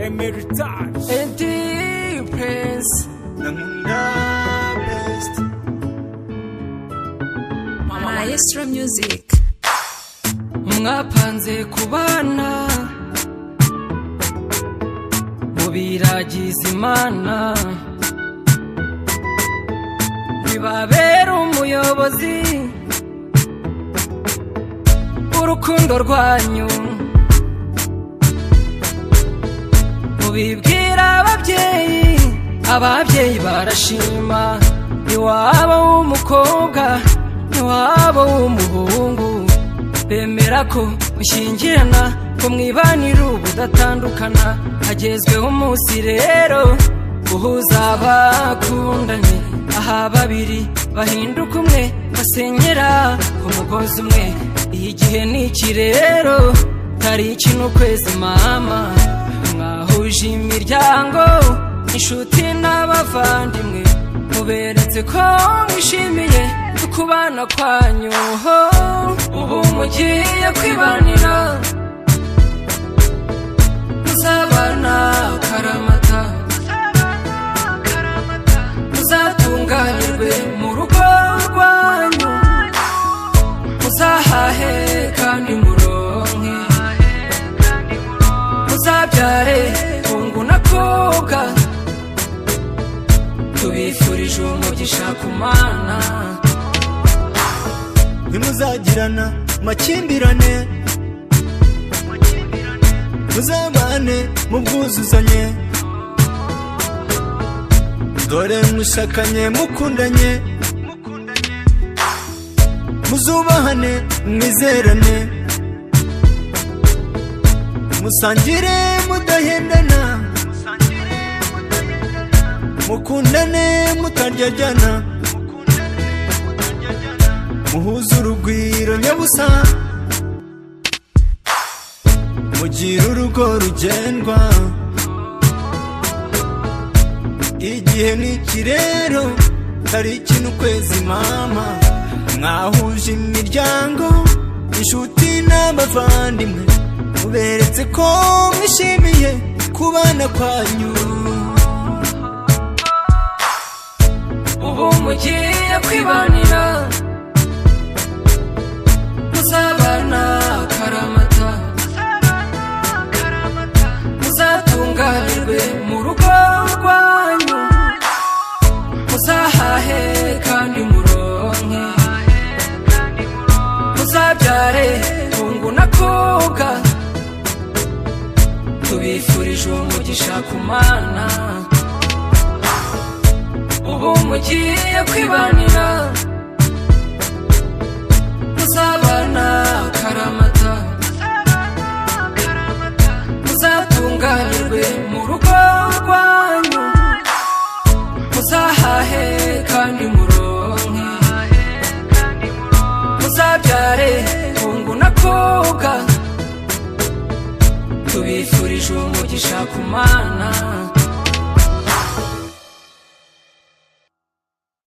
Emeritage Eddy Prince Maestro Music mwapanze kubana mubiragiza Imana bibabera umuyobozi urukundo rwanyu mubibwira ababyeyi barashima iwabo w'umukobwa iwabo w'umuhungu bemera ko mushyingirana ko mwibanira ubudatandukana hagezweho umunsi rero uhuza abakundanye aha babiri bahinduka umwe basenyera ku mugozi umwe igihe n'iki rero tariki n'ukwezi mama mwahuje imiryango inshuti n'abavandimwe muberetse ko mwishimiye kubana kwanyu ubu mugiye kwibanira muzabana karamata muzatunganirwe mu rugo rwanyu muzahahe kandi muronke muzabyare hungu na kobwa tubifurije umugisha ku Mana ntimuzagirana makimbirane muzabane mu bwuzuzanye dore mushakanye mukundanye muzubahane mwizerane musangire mudahendana mukundane mutaryajyana muhuze urugwiro nyabusa mugira urugo rugendwa igihe n'iki rero tariki n'ukwezi mama mwahuje imiryango inshuti n'abavandimwe muberetse ko mwishimiye kubana kwanyu ubu mugiye kwibanira muzabana karamata muzatunganirwe mu rugo rwanyu muzahahe kandi muronke muzabyare hungu na kobwa tubifurije umugisha ku Mana ubu mugiye kwibanira muzabana karamata muzatunganirwe mu rugo rwanyu muzahahe kandi muronke muzabyare hungu na kobwa tubifurije umugisha ku Mana